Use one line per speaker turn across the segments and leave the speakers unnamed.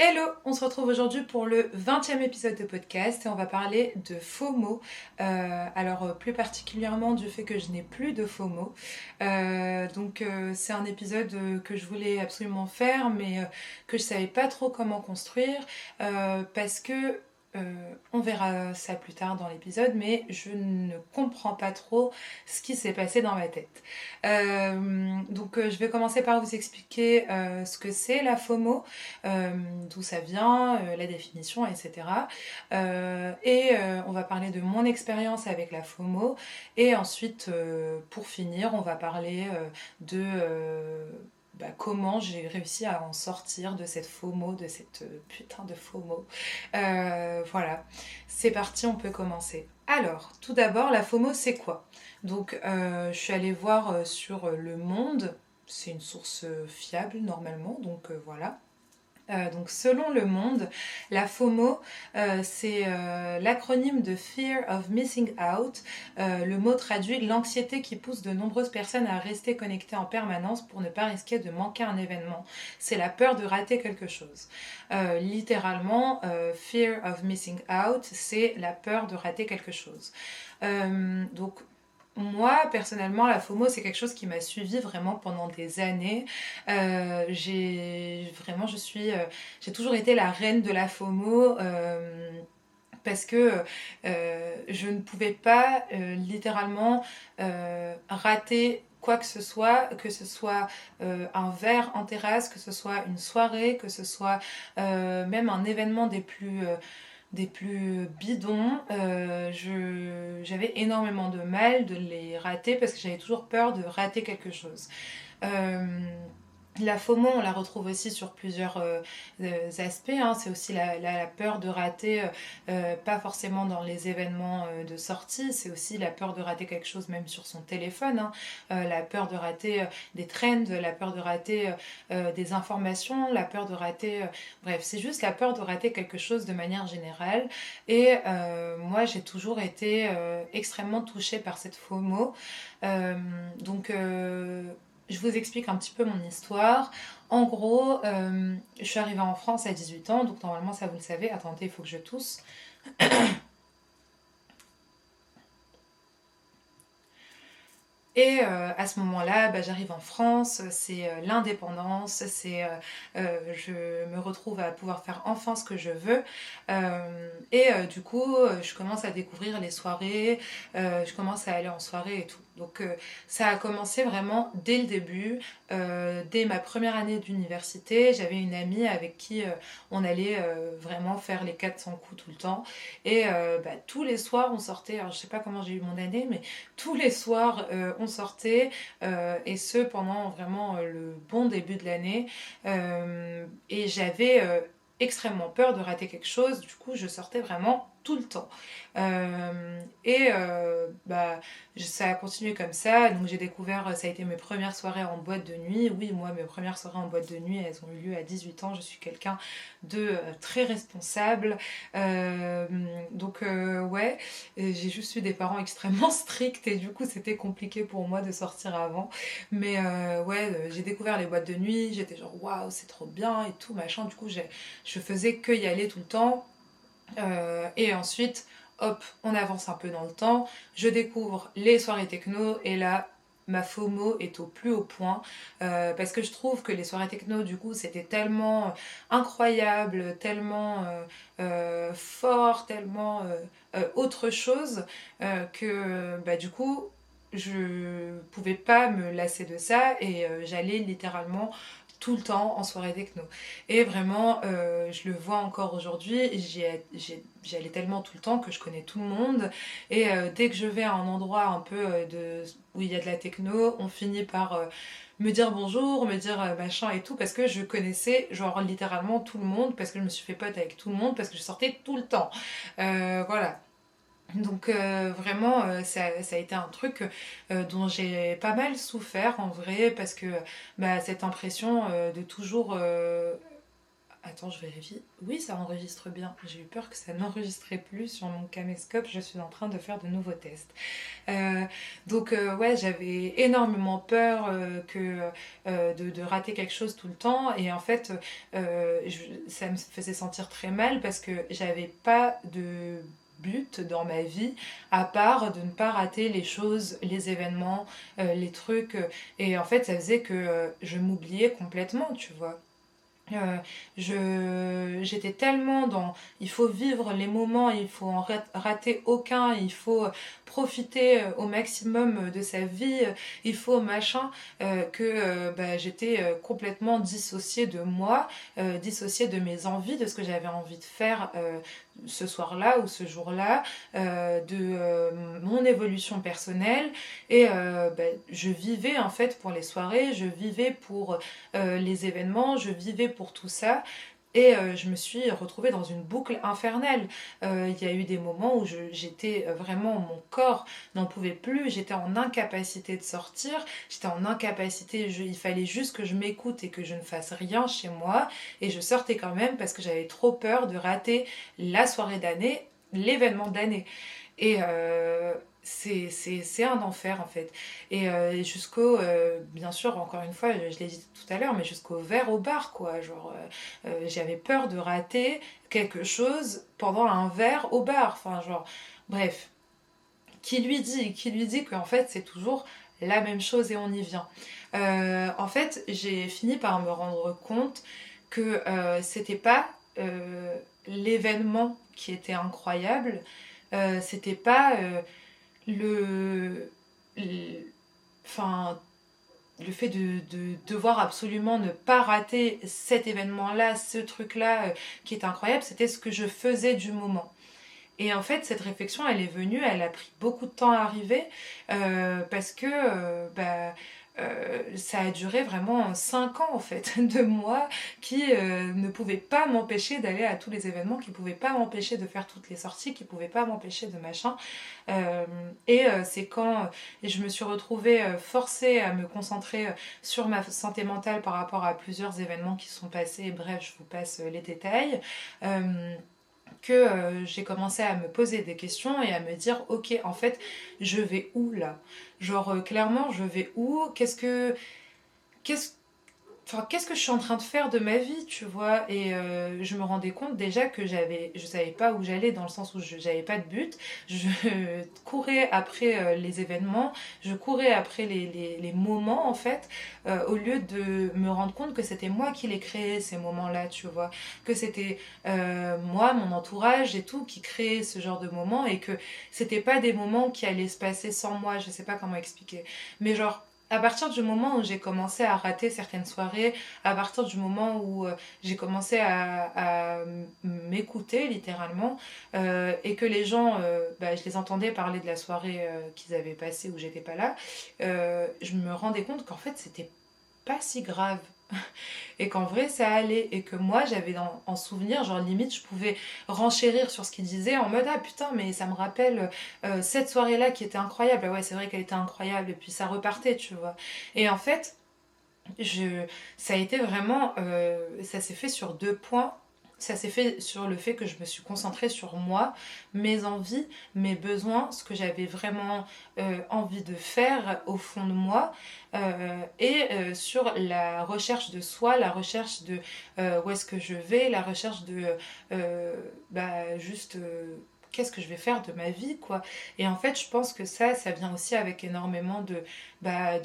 Hello, on se retrouve aujourd'hui pour le 20e épisode de podcast et on va parler de FOMO. Plus particulièrement du fait que je n'ai plus de FOMO. C'est un épisode que je voulais absolument faire mais que je savais pas trop comment construire parce que on verra ça plus tard dans l'épisode, mais je ne comprends pas trop ce qui s'est passé dans ma tête. Je vais commencer par vous expliquer ce que c'est la FOMO, d'où ça vient, la définition, etc. On va parler de mon expérience avec la FOMO. Et ensuite, pour finir, on va parler comment j'ai réussi à en sortir de cette FOMO, de cette putain de FOMO. Voilà, c'est parti, on peut commencer. Alors, tout d'abord, la FOMO, c'est quoi? Je suis allée voir sur Le Monde, c'est une source fiable normalement, voilà. Selon Le Monde, la FOMO, c'est l'acronyme de Fear of Missing Out. Le mot traduit l'anxiété qui pousse de nombreuses personnes à rester connectées en permanence pour ne pas risquer de manquer un événement. C'est la peur de rater quelque chose. Littéralement, Fear of Missing Out, c'est la peur de rater quelque chose. Donc moi, personnellement, la FOMO, c'est quelque chose qui m'a suivi vraiment pendant des années. J'ai toujours été la reine de la FOMO parce que je ne pouvais pas littéralement rater quoi que ce soit un verre en terrasse, que ce soit une soirée, que ce soit même un événement des plus bidons. J'avais énormément de mal de les rater parce que j'avais toujours peur de rater quelque chose. Euh, la FOMO, on la retrouve aussi sur plusieurs aspects, hein. C'est aussi la peur de rater, pas forcément dans les événements de sortie, c'est aussi la peur de rater quelque chose même sur son téléphone, hein. La peur de rater des trends, la peur de rater des informations, la peur de rater... bref, c'est juste la peur de rater quelque chose de manière générale. Et moi, j'ai toujours été extrêmement touchée par cette FOMO. Euh, donc... euh, je vous explique un petit peu mon histoire. En gros, je suis arrivée en France à 18 ans, donc normalement ça vous le savez. Attendez, il faut que je tousse. Et à ce moment-là, j'arrive en France, c'est l'indépendance, je me retrouve à pouvoir faire enfin ce que je veux. Du coup, je commence à découvrir les soirées, je commence à aller en soirée et tout. Ça a commencé vraiment dès le début, dès ma première année d'université. J'avais une amie avec qui on allait vraiment faire les 400 coups tout le temps. Et tous les soirs, on sortait, alors je sais pas comment j'ai eu mon année, mais tous les soirs, on sortait, et ce pendant vraiment le bon début de l'année. Et j'avais extrêmement peur de rater quelque chose, du coup, je sortais vraiment tout le temps. Ça a continué comme ça, donc j'ai découvert, ça a été mes premières soirées en boîte de nuit. Oui, moi, mes premières soirées en boîte de nuit, elles ont eu lieu à 18 ans, je suis quelqu'un de très responsable. Ouais, et j'ai juste eu des parents extrêmement stricts et du coup c'était compliqué pour moi de sortir avant. J'ai découvert les boîtes de nuit, j'étais genre waouh, c'est trop bien et tout machin. Du coup, je faisais que y aller tout le temps. Et ensuite, hop, on avance un peu dans le temps. Je découvre les soirées techno et là, ma FOMO est au plus haut point parce que je trouve que les soirées techno, du coup, c'était tellement incroyable, tellement fort, tellement autre chose que du coup, je pouvais pas me lasser de ça et j'allais littéralement tout le temps en soirée techno. Et vraiment, je le vois encore aujourd'hui, j'y allais tellement tout le temps que je connais tout le monde. Et dès que je vais à un endroit un peu où il y a de la techno, on finit par me dire bonjour, me dire machin et tout, parce que je connaissais genre littéralement tout le monde, parce que je me suis fait pote avec tout le monde, parce que je sortais tout le temps. Voilà. Vraiment, ça a été un truc dont j'ai pas mal souffert en vrai, parce que cette impression de toujours Attends, je vérifie. Oui, ça enregistre bien. J'ai eu peur que ça n'enregistrait plus sur mon caméscope. Je suis en train de faire de nouveaux tests. Euh, ouais, j'avais énormément peur de rater quelque chose tout le temps. Et en fait, ça me faisait sentir très mal parce que j'avais pas de but dans ma vie à part de ne pas rater les choses, les événements, les trucs. Et en fait, ça faisait que je m'oubliais complètement, tu vois. Euh, j'étais tellement dans il faut vivre les moments, il faut en rater aucun, il faut profiter au maximum de sa vie, il faut machin, que bah, j'étais complètement dissociée de moi, dissociée de mes envies, de ce que j'avais envie de faire ce soir-là ou ce jour-là, de mon évolution personnelle. Et bah, je vivais en fait pour les soirées, je vivais pour les événements, je vivais pour tout ça. Et je me suis retrouvée dans une boucle infernale. Il y a eu des moments où j'étais vraiment, mon corps n'en pouvait plus, j'étais en incapacité de sortir, j'étais en incapacité, il fallait juste que je m'écoute et que je ne fasse rien chez moi. Et je sortais quand même parce que j'avais trop peur de rater la soirée d'année, l'événement d'année. Et c'est un enfer en fait. Et jusqu'au, bien sûr, encore une fois, je l'ai dit tout à l'heure, mais jusqu'au verre au bar, quoi. Genre, j'avais peur de rater quelque chose pendant un verre au bar. Enfin, genre, bref. Qui lui dit qu'en fait, c'est toujours la même chose et on y vient. En fait, j'ai fini par me rendre compte que c'était pas l'événement qui était incroyable, c'était pas le, le- enfin, le fait de devoir absolument ne pas rater cet événement-là, ce truc-là qui est incroyable, c'était ce que je faisais du moment. Et en fait, cette réflexion, elle est venue, elle a pris beaucoup de temps à arriver parce que ça a duré vraiment 5 ans en fait de moi qui ne pouvait pas m'empêcher d'aller à tous les événements, qui ne pouvait pas m'empêcher de faire toutes les sorties, qui ne pouvait pas m'empêcher de machin. C'est quand je me suis retrouvée forcée à me concentrer sur ma santé mentale par rapport à plusieurs événements qui sont passés. Bref, je vous passe les détails. Que j'ai commencé à me poser des questions et à me dire ok en fait je vais où là, genre clairement je vais où, qu'est-ce enfin, qu'est-ce que je suis en train de faire de ma vie, tu vois. Et je me rendais compte déjà que je savais pas où j'allais, dans le sens où j'avais pas de but. Je courais après les événements, je courais après les moments, en fait, au lieu de me rendre compte que c'était moi qui les créais, ces moments-là, tu vois. Que c'était moi, mon entourage et tout, qui créait ce genre de moments, et que c'était pas des moments qui allaient se passer sans moi, je sais pas comment expliquer. Mais genre, à partir du moment où j'ai commencé à rater certaines soirées, à partir du moment où j'ai commencé à m'écouter littéralement, et que les gens, bah, je les entendais parler de la soirée qu'ils avaient passée où j'étais pas là, je me rendais compte qu'en fait c'était pas si grave et qu'en vrai ça allait et que moi j'avais en souvenir, genre limite je pouvais renchérir sur ce qu'il disait en mode ah putain mais ça me rappelle cette soirée là qui était incroyable, ah ouais c'est vrai qu'elle était incroyable et puis ça repartait tu vois. Et en fait ça a été vraiment, ça s'est fait sur 2 points. Ça s'est fait sur le fait que je me suis concentrée sur moi, mes envies, mes besoins, ce que j'avais vraiment envie de faire au fond de moi, et sur la recherche de soi, la recherche de où est-ce que je vais, la recherche de juste qu'est-ce que je vais faire de ma vie, quoi. Et en fait, je pense que ça vient aussi avec énormément de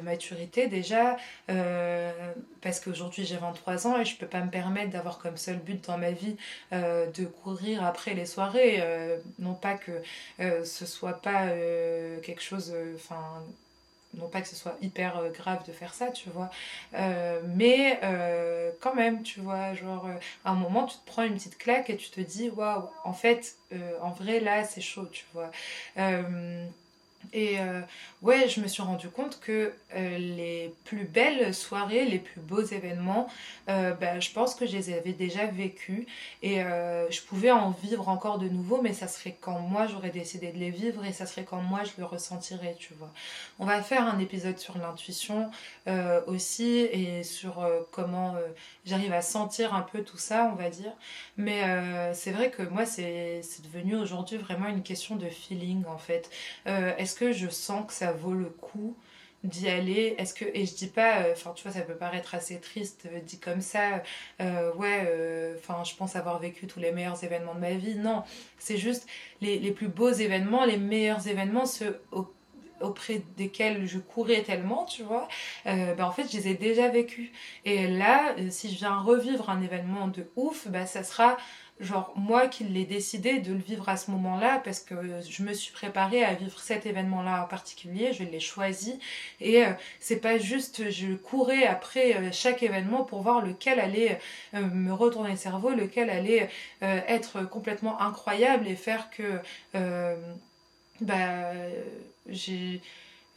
maturité déjà, parce qu'aujourd'hui j'ai 23 ans et je peux pas me permettre d'avoir comme seul but dans ma vie de courir après les soirées. Non pas que ce soit pas quelque chose, enfin non pas que ce soit hyper grave de faire ça, tu vois, mais quand même, tu vois, genre, à un moment, tu te prends une petite claque et tu te dis, waouh, en fait, en vrai, là, c'est chaud, tu vois. Euh, Et ouais, je me suis rendu compte que les plus belles soirées, les plus beaux événements, bah, je pense que je les avais déjà vécus et je pouvais en vivre encore de nouveau, mais ça serait quand moi j'aurais décidé de les vivre et ça serait quand moi je le ressentirais, tu vois. On va faire un épisode sur l'intuition aussi et sur comment j'arrive à sentir un peu tout ça, on va dire. Mais c'est vrai que moi c'est devenu aujourd'hui vraiment une question de feeling en fait. Est-ce que je sens que ça vaut le coup d'y aller? Est-ce que, et je dis pas, enfin tu vois, ça peut paraître assez triste dit comme ça, ouais, enfin je pense avoir vécu tous les meilleurs événements de ma vie. Non, c'est juste les plus beaux événements, les meilleurs événements, ceux auprès desquels je courais tellement, tu vois, bah en fait je les ai déjà vécus. Et là, si je viens revivre un événement de ouf, bah ça sera genre moi qui l'ai décidé de le vivre à ce moment-là parce que je me suis préparée à vivre cet événement-là en particulier, je l'ai choisi et c'est pas juste je courais après chaque événement pour voir lequel allait me retourner le cerveau, lequel allait être complètement incroyable et faire que euh, bah j'ai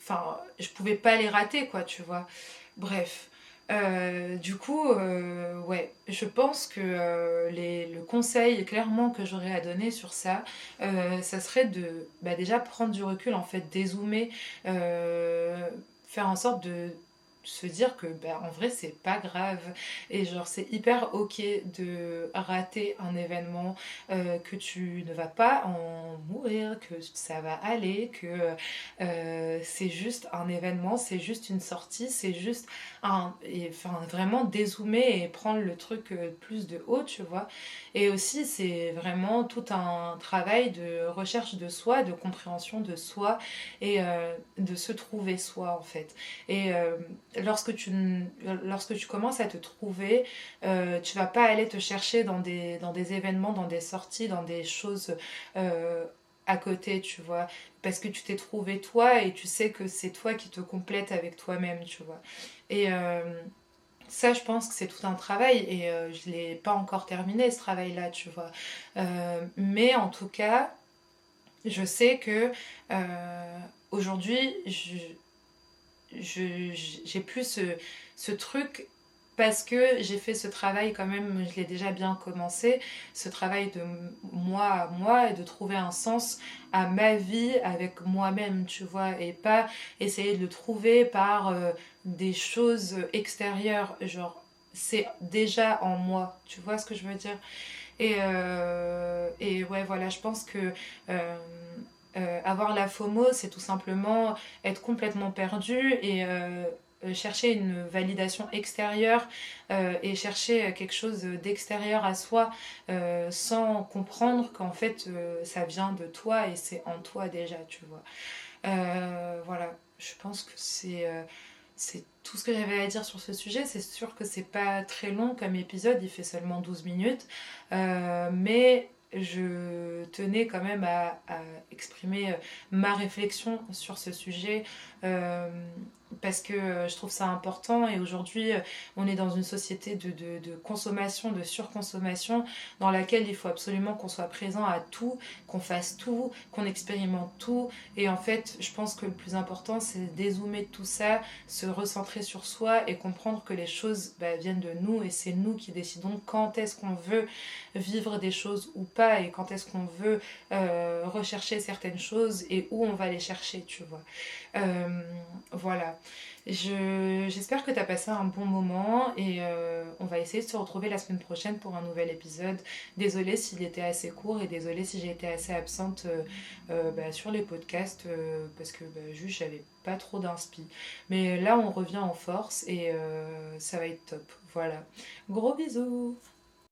enfin je pouvais pas les rater quoi, tu vois. Bref, du coup, ouais, je pense que le conseil clairement que j'aurais à donner sur ça, ça serait de bah, déjà prendre du recul, en fait, dézoomer, faire en sorte de se dire que bah, en vrai c'est pas grave et genre c'est hyper ok de rater un événement, que tu ne vas pas en mourir, que ça va aller, que c'est juste un événement, c'est juste une sortie, c'est juste et enfin vraiment dézoomer et prendre le truc plus de haut, tu vois. Et aussi c'est vraiment tout un travail de recherche de soi, de compréhension de soi et de se trouver soi en fait. Et lorsque tu commences à te trouver, tu vas pas aller te chercher dans des événements, dans des sorties, dans des choses à côté, tu vois, parce que tu t'es trouvé toi et tu sais que c'est toi qui te complète avec toi-même, tu vois. Et ça, je pense que c'est tout un travail et je l'ai pas encore terminé ce travail-là, tu vois. Mais en tout cas, je sais que aujourd'hui, j'ai plus ce truc parce que j'ai fait ce travail quand même, je l'ai déjà bien commencé, ce travail de moi à moi et de trouver un sens à ma vie avec moi-même, tu vois, et pas essayer de le trouver par des choses extérieures, genre c'est déjà en moi, tu vois ce que je veux dire? Et ouais, voilà, je pense que euh, avoir la FOMO, c'est tout simplement être complètement perdu et chercher une validation extérieure et chercher quelque chose d'extérieur à soi sans comprendre qu'en fait ça vient de toi et c'est en toi déjà, tu vois. Voilà, je pense que c'est tout ce que j'avais à dire sur ce sujet. C'est sûr que c'est pas très long comme épisode, il fait seulement 12 minutes. Mais je tenais quand même à exprimer ma réflexion sur ce sujet euh, parce que je trouve ça important et aujourd'hui on est dans une société de consommation, de surconsommation dans laquelle il faut absolument qu'on soit présent à tout, qu'on fasse tout, qu'on expérimente tout et en fait je pense que le plus important c'est de dézoomer de tout ça, se recentrer sur soi et comprendre que les choses bah, viennent de nous et c'est nous qui décidons quand est-ce qu'on veut vivre des choses ou pas et quand est-ce qu'on veut rechercher certaines choses et où on va les chercher, tu vois. Voilà. J'espère que tu as passé un bon moment et on va essayer de se retrouver la semaine prochaine pour un nouvel épisode. Désolée s'il était assez court et désolée si j'ai été assez absente bah, sur les podcasts parce que bah, juste j'avais pas trop d'inspi. Mais là on revient en force et ça va être top. Voilà. Gros bisous.